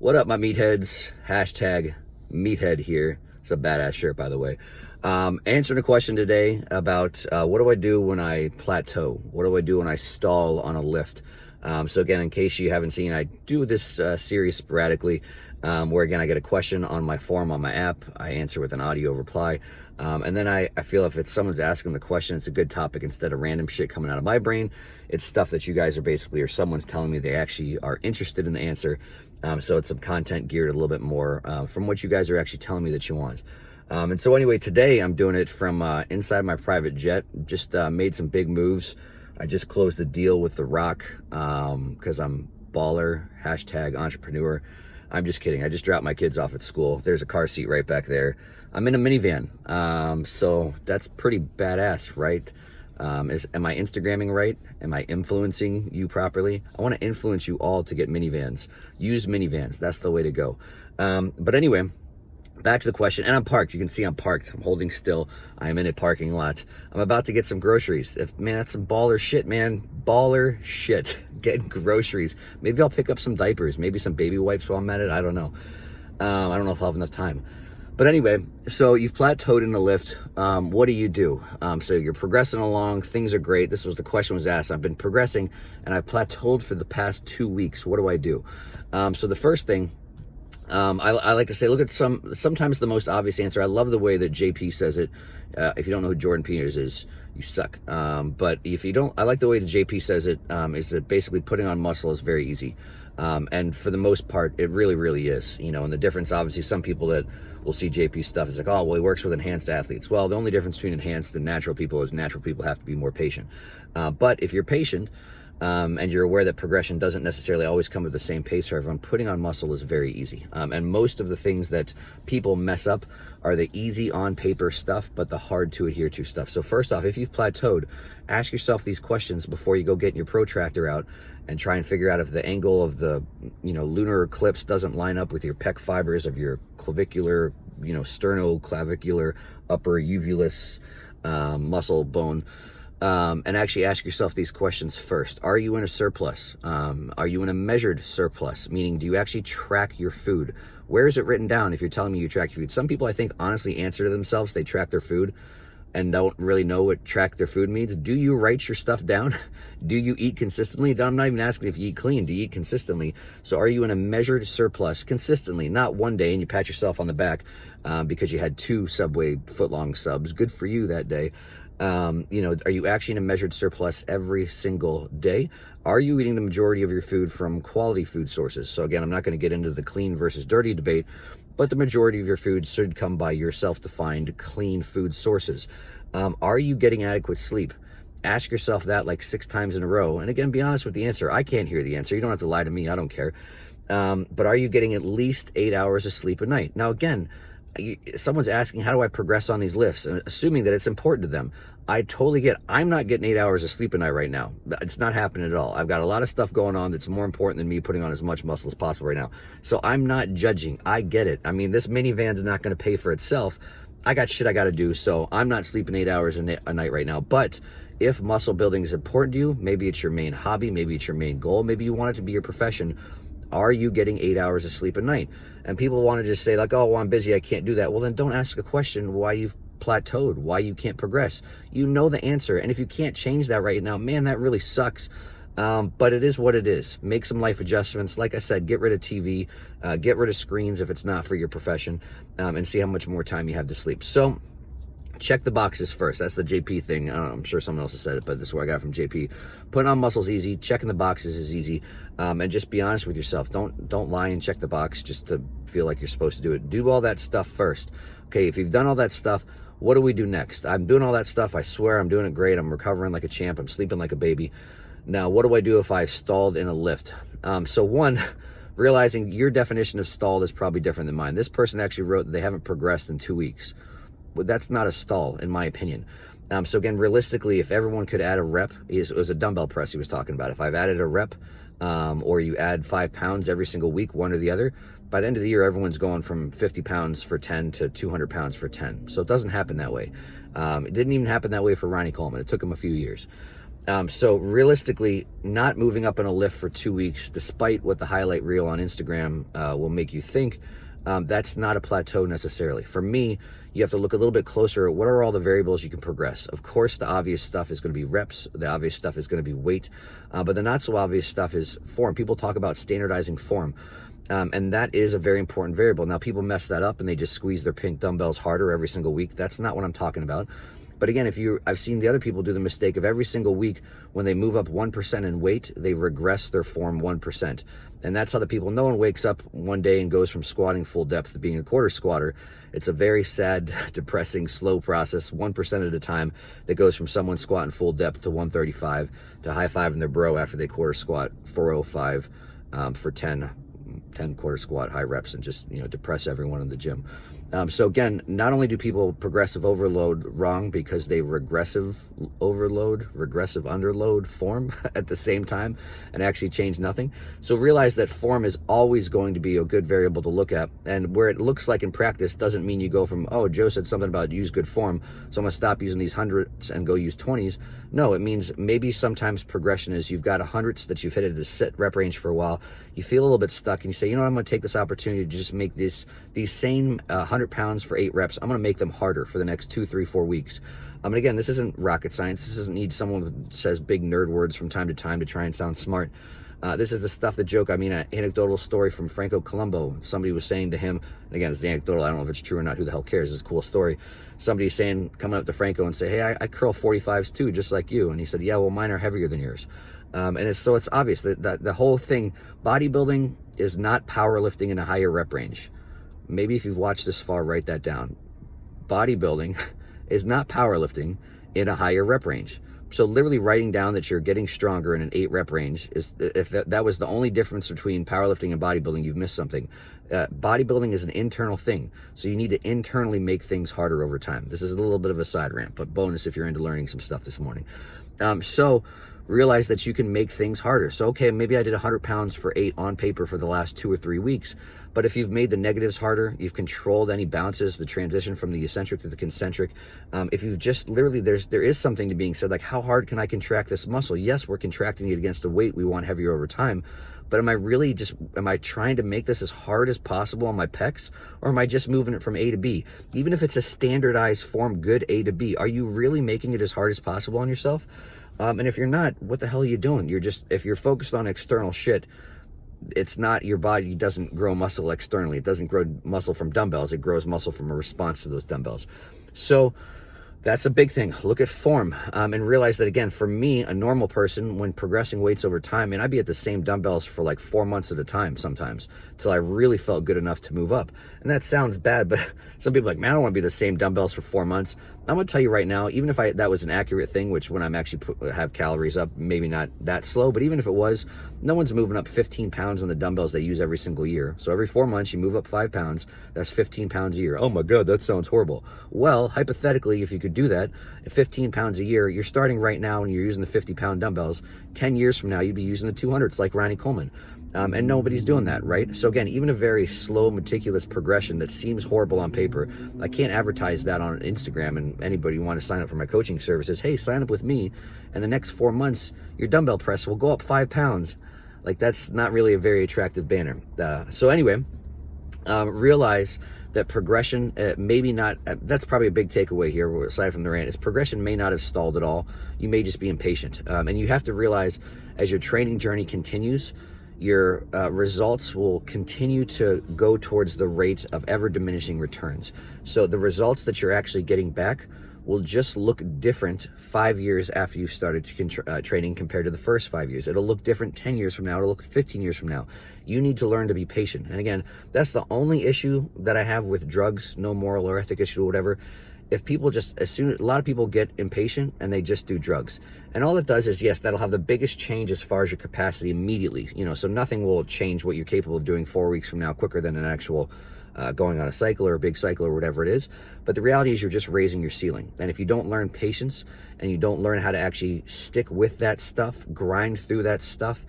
What up, my meatheads? Hashtag meathead here. It's a badass shirt, by the way. Answering a question today about what do I do when I plateau? What do I do when I stall on a lift? So again, in case you haven't seen, I do this series sporadically where again, I get a question on my form on my app. I answer with an audio reply. And then I feel if it's someone's asking the question, it's a good topic instead of random shit coming out of my brain. It's stuff that you guys are basically, or someone's telling me they actually are interested in the answer. So it's some content geared a little bit more from what you guys are actually telling me that you want. And so anyway, today I'm doing it from inside my private jet. Just made some big moves. I just closed the deal with The Rock because I'm baller, hashtag entrepreneur. I'm just kidding. I just dropped my kids off at school. There's a car seat right back there. I'm in a minivan. So that's pretty badass, right? Am I Instagramming right? Am I influencing you properly? I want to influence you all to get minivans. Use minivans. That's the way to go. But anyway, back to the question. And I'm parked. You can see I'm parked. I'm holding still. I am in a parking lot. I'm about to get some groceries. Man, that's some baller shit, man. Baller shit. Getting groceries. Maybe I'll pick up some diapers. Maybe some baby wipes while I'm at it. I don't know. I don't know if I'll have enough time. But anyway, so you've plateaued in the lift. What do you do? So you're progressing along. Things are great. This was the question was asked. I've been progressing and I've plateaued for the past 2 weeks. What do I do? So the first thing, I like to say, look at sometimes the most obvious answer. I love the way that JP says it. If you don't know who Jordan Peters is, you suck. But if you don't, I like the way that JP says it, is that basically putting on muscle is very easy. And for the most part, it really, really is, and the difference, obviously, some people that will see JP stuff is like, oh, well, he works with enhanced athletes. Well, the only difference between enhanced and natural people is natural people have to be more patient. But if you're patient, and you're aware that progression doesn't necessarily always come at the same pace for everyone, putting on muscle is very easy. And most of the things that people mess up are the easy on paper stuff, but the hard to adhere to stuff. So first off, if you've plateaued, ask yourself these questions before you go get your protractor out and try and figure out if the angle of the, lunar eclipse doesn't line up with your pec fibers of your clavicular, sternoclavicular upper uvulus muscle bone. And actually ask yourself these questions first. Are you in a surplus? Are you in a measured surplus? Meaning, do you actually track your food? Where is it written down if you're telling me you track your food? Some people, I think, honestly answer to themselves. They track their food and don't really know what track their food means. Do you write your stuff down? Do you eat consistently? I'm not even asking if you eat clean. Do you eat consistently? So are you in a measured surplus consistently? Not one day and you pat yourself on the back because you had 2 Subway footlong subs. Good for you that day. Are you actually in a measured surplus every single day? Are you eating the majority of your food from quality food sources? So again, I'm not going to get into the clean versus dirty debate, but the majority of your food should come by your self-defined clean food sources. Are you getting adequate sleep? Ask yourself that like 6 times in a row. And again, be honest with the answer. I can't hear the answer. You don't have to lie to me. I don't care. But are you getting at least 8 hours of sleep a night? Now, again, someone's asking, how do I progress on these lifts? And assuming that it's important to them. I totally get, I'm not getting 8 hours of sleep a night right now. It's not happening at all. I've got a lot of stuff going on that's more important than me putting on as much muscle as possible right now. So I'm not judging. I get it. I mean, this minivan's not going to pay for itself. I got shit I got to do. So I'm not sleeping 8 hours a night right now. But if muscle building is important to you, maybe it's your main hobby, maybe it's your main goal, maybe you want it to be your profession. Are you getting 8 hours of sleep a night? And people want to just say like, oh, well, I'm busy, I can't do that. Well, then don't ask a question why you've plateaued, why you can't progress. You know the answer. And if you can't change that right now, man, that really sucks. But it is what it is. Make some life adjustments. Like I said, get rid of TV, get rid of screens if it's not for your profession, and see how much more time you have to sleep. So check the boxes first. That's the JP thing. I'm sure someone else has said it, but this is what I got from JP. Putting on muscles easy. Checking the boxes is easy. And just be honest with yourself. Don't lie and check the box just to feel like you're supposed to do it. Do all that stuff first. Okay, if you've done all that stuff, what do we do next? I'm doing all that stuff. I swear I'm doing it great. I'm recovering like a champ. I'm sleeping like a baby. Now, what do I do if I've stalled in a lift? So one, realizing your definition of stalled is probably different than mine. This person actually wrote that they haven't progressed in 2 weeks. Well, that's not a stall, in my opinion. So again, realistically, if everyone could add a rep, it was a dumbbell press he was talking about. If I've added a rep, or you add 5 pounds every single week, one or the other, by the end of the year, everyone's going from 50 pounds for 10 to 200 pounds for 10. So it doesn't happen that way. It didn't even happen that way for Ronnie Coleman. It took him a few years. So realistically, not moving up in a lift for 2 weeks, despite what the highlight reel on Instagram will make you think, that's not a plateau necessarily. For me, you have to look a little bit closer at what are all the variables you can progress. Of course, the obvious stuff is going to be reps. The obvious stuff is going to be weight. But the not so obvious stuff is form. People talk about standardizing form. And that is a very important variable. Now, people mess that up and they just squeeze their pink dumbbells harder every single week. That's not what I'm talking about. But again, I've seen the other people do the mistake of every single week when they move up 1% in weight, they regress their form 1%. And that's how the people, no one wakes up one day and goes from squatting full depth to being a quarter squatter. It's a very sad, depressing, slow process, 1% at a time, that goes from someone squatting full depth to 135 to high-fiving their bro after they quarter squat 405 for 10 quarter squat high reps and just, depress everyone in the gym. So again, not only do people progressive overload wrong because they regressive underload form at the same time and actually change nothing. So realize that form is always going to be a good variable to look at, and where it looks like in practice doesn't mean you go from, oh, Joe said something about use good form, so I'm gonna stop using these hundreds and go use 20s. No, it means maybe sometimes progression is you've got hundreds that you've hit at a set rep range for a while, you feel a little bit stuck, and you say, I'm gonna take this opportunity to just make these same 100 pounds for 8 reps, I'm gonna make them harder for the next 2, 3, 4 weeks. And again, this isn't rocket science. This doesn't need someone who says big nerd words from time to time to try and sound smart. This is the stuff, the joke. I mean, an anecdotal story from Franco Colombo. Somebody was saying to him, and again, it's anecdotal, I don't know if it's true or not, who the hell cares, it's a cool story. Somebody saying, coming up to Franco and say, hey, I curl 45s too, just like you. And he said, yeah, well, mine are heavier than yours. And it's obvious that the whole thing, bodybuilding is not powerlifting in a higher rep range. Maybe if you've watched this far, write that down. Bodybuilding is not powerlifting in a higher rep range. So literally writing down that you're getting stronger in an 8 rep range is, if that was the only difference between powerlifting and bodybuilding, you've missed something. Bodybuilding is an internal thing. So you need to internally make things harder over time. This is a little bit of a side rant, but bonus if you're into learning some stuff this morning. So realize that you can make things harder. So, okay, maybe I did 100 pounds for 8 on paper for the last 2 or 3 weeks, but if you've made the negatives harder, you've controlled any bounces, the transition from the eccentric to the concentric, if you've just literally, there is something to being said, like, how hard can I contract this muscle? Yes, we're contracting it against a weight we want heavier over time, but am I trying to make this as hard as possible on my pecs, or am I just moving it from A to B? Even if it's a standardized form, good A to B, are you really making it as hard as possible on yourself? And if you're not, what the hell are you doing? If you're focused on external shit, it's not, your body doesn't grow muscle externally. It doesn't grow muscle from dumbbells. It grows muscle from a response to those dumbbells. So that's a big thing. Look at form and realize that, again, for me, a normal person, when progressing weights over time, and I'd be at the same dumbbells for like 4 months at a time sometimes till I really felt good enough to move up. And that sounds bad, but some people are like, man, I don't want to be the same dumbbells for 4 months. I'm going to tell you right now, even if that was an accurate thing, which when I'm actually have calories up, maybe not that slow, but even if it was, no one's moving up 15 pounds on the dumbbells they use every single year. So every 4 months, you move up 5 pounds. That's 15 pounds a year. Oh my God, that sounds horrible. Well, hypothetically, if you could do that, at 15 pounds a year, you're starting right now and you're using the 50-pound dumbbells. 10 years from now, you'd be using the 200s like Ronnie Coleman. And nobody's doing that, right? So again, even a very slow, meticulous progression that seems horrible on paper, I can't advertise that on Instagram, and anybody who want to sign up for my coaching services, hey, sign up with me, and the next 4 months, your dumbbell press will go up 5 pounds. Like, that's not really a very attractive banner. So anyway, realize that progression, maybe not, that's probably a big takeaway here, aside from the rant, is progression may not have stalled at all. You may just be impatient. And you have to realize, as your training journey continues, your results will continue to go towards the rate of ever diminishing returns. So the results that you're actually getting back will just look different 5 years after you started training compared to the first 5 years. It'll look different 10 years from now. It'll look 15 years from now. You need to learn to be patient. And again, that's the only issue that I have with drugs, no moral or ethic issue or whatever. If people a lot of people get impatient and they just do drugs. And all it does is, yes, that'll have the biggest change as far as your capacity immediately. So nothing will change what you're capable of doing 4 weeks from now quicker than an actual going on a cycle or a big cycle or whatever it is. But the reality is you're just raising your ceiling. And if you don't learn patience and you don't learn how to actually stick with that stuff, grind through that stuff,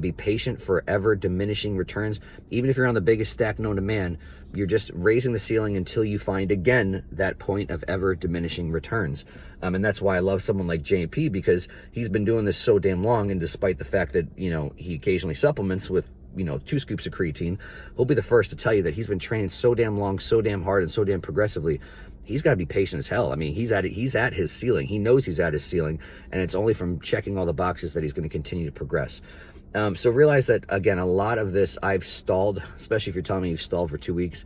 Be patient for ever diminishing returns. Even if you're on the biggest stack known to man, you're just raising the ceiling until you find again that point of ever diminishing returns. And that's why I love someone like JP, because he's been doing this so damn long, and despite the fact that, you know, he occasionally supplements with, you know, 2 scoops of creatine, he'll be the first to tell you that he's been training so damn long, so damn hard, and so damn progressively. He's got to be patient as hell. I mean, he's at his ceiling. He knows he's at his ceiling, and it's only from checking all the boxes that he's going to continue to progress. So realize that, again, a lot of this I've stalled, especially if you're telling me you've stalled for 2 weeks.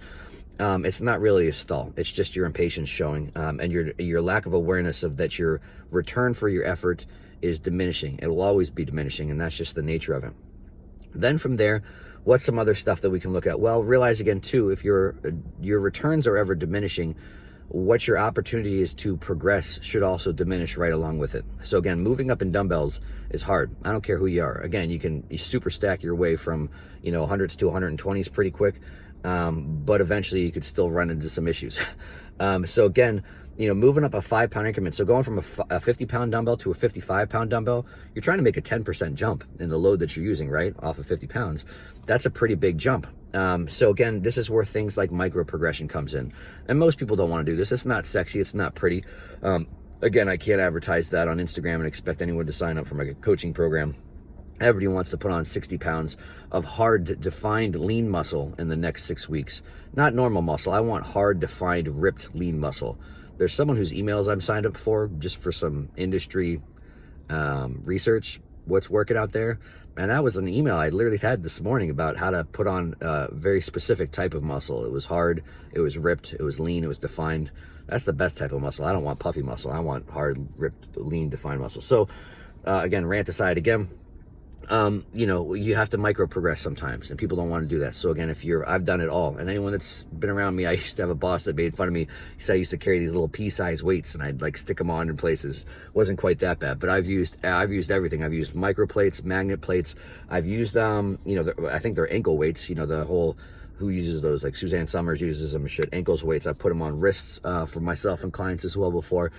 It's not really a stall. It's just your impatience showing, and your lack of awareness of that your return for your effort is diminishing. It will always be diminishing, and that's just the nature of it. Then from there, what's some other stuff that we can look at? Well, realize again too, if your returns are ever diminishing, what your opportunity is to progress should also diminish right along with it. So again, moving up in dumbbells is hard. I don't care who you are. Again, you super stack your way from, you know, 100s to 120s pretty quick, but eventually you could still run into some issues. So again, you know, moving up a 5-pound increment. So going from a 50-pound dumbbell to a 55-pound dumbbell, you're trying to make a 10% jump in the load that you're using, right? Off of 50 pounds. That's a pretty big jump. So again, this is where things like microprogression comes in. And most people don't want to do this. It's not sexy. It's not pretty. Again, I can't advertise that on Instagram and expect anyone to sign up for my coaching program. Everybody wants to put on 60 pounds of hard, defined, lean muscle in the next 6 weeks. Not normal muscle. I want hard, defined, ripped, lean muscle. There's someone whose emails I'm signed up for just for some industry research, what's working out there. And that was an email I literally had this morning about how to put on a very specific type of muscle. It was hard, it was ripped, it was lean, it was defined. That's the best type of muscle. I don't want puffy muscle. I want hard, ripped, lean, defined muscle. So again, rant aside again, you know, you have to micro progress sometimes, and people don't want to do that. So again, I've done it all. And anyone that's been around me, I used to have a boss that made fun of me. He said I used to carry these little pea-sized weights, and I'd like stick them on in places. Wasn't quite that bad, but I've used everything. I've used micro plates, magnet plates. I've used, you know, I think they're ankle weights, you know, the whole, who uses those? Like Suzanne Summers uses them, shit. Ankles weights. I put them on wrists for myself and clients as well before.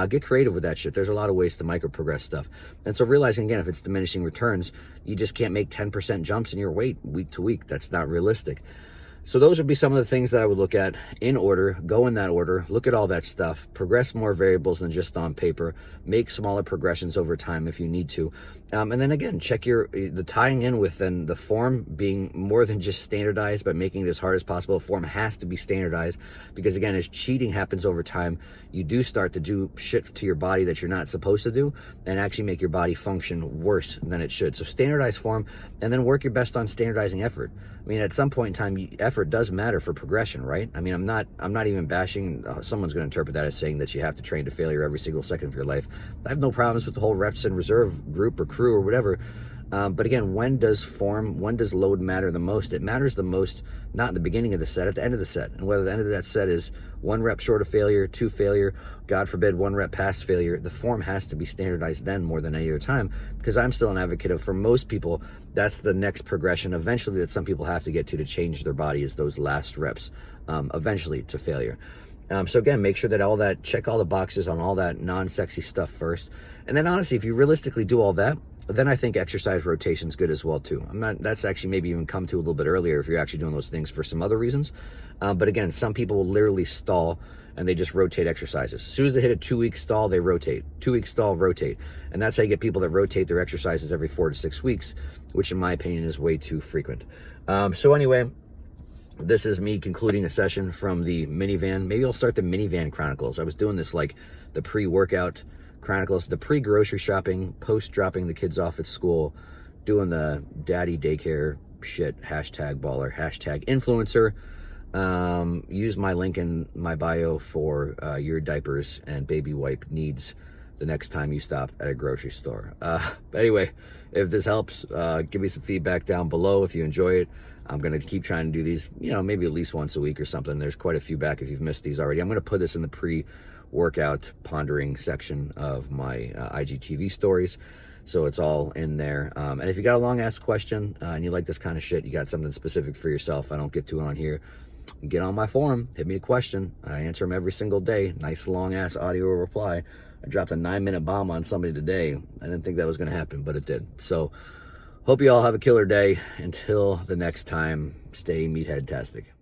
Get creative with that shit. There's a lot of ways to micro progress stuff. And so realizing again, if it's diminishing returns, you just can't make 10% jumps in your weight week to week. That's not realistic. So those would be some of the things that I would look at in order, go in that order, look at all that stuff, progress more variables than just on paper, make smaller progressions over time if you need to. And then again, check the tying in with then the form being more than just standardized, but making it as hard as possible. Form has to be standardized because again, as cheating happens over time, you do start to do shit to your body that you're not supposed to do and actually make your body function worse than it should. So standardize form and then work your best on standardizing effort. I mean, at some point in time, effort does matter for progression, right? I mean, I'm not even bashing. Someone's going to interpret that as saying that you have to train to failure every single second of your life. I have no problems with the whole reps and reserve group or crew or whatever. But again, when does load matter the most? It matters the most, not in the beginning of the set, at the end of the set. And whether the end of that set is 1 rep short of failure, 2 failure, God forbid 1 rep past failure, the form has to be standardized then more than any other time, because I'm still an advocate of, for most people, that's the next progression eventually that some people have to get to change their body, is those last reps, eventually to failure. So again, make sure that check all the boxes on all that non-sexy stuff first. And then honestly, if you realistically do all that, then I think exercise rotation's good as well too. That's actually maybe even come to a little bit earlier if you're actually doing those things for some other reasons. But again, some people will literally stall and they just rotate exercises. As soon as they hit a 2-week stall, they rotate. 2-week stall, rotate. And that's how you get people that rotate their exercises every 4 to 6 weeks, which in my opinion is way too frequent. So anyway, this is me concluding a session from the minivan. Maybe I'll start the minivan chronicles. I was doing this like the pre-workout chronicles, the pre-grocery shopping, post-dropping the kids off at school, doing the daddy daycare shit, #baller, #influencer. Use my link in my bio for your diapers and baby wipe needs the next time you stop at a grocery store. But anyway, if this helps, give me some feedback down below if you enjoy it. I'm going to keep trying to do these, you know, maybe at least once a week or something. There's quite a few back if you've missed these already. I'm going to put this in the pre-workout pondering section of my IGTV stories. So it's all in there. And if you got a long ass question and you like this kind of shit, you got something specific for yourself, I don't get to it on here, get on my forum, hit me a question. I answer them every single day. Nice long ass audio reply. I dropped a 9-minute bomb on somebody today. I didn't think that was going to happen, but it did. So Hope you all have a killer day. Until the next time, stay meathead-tastic.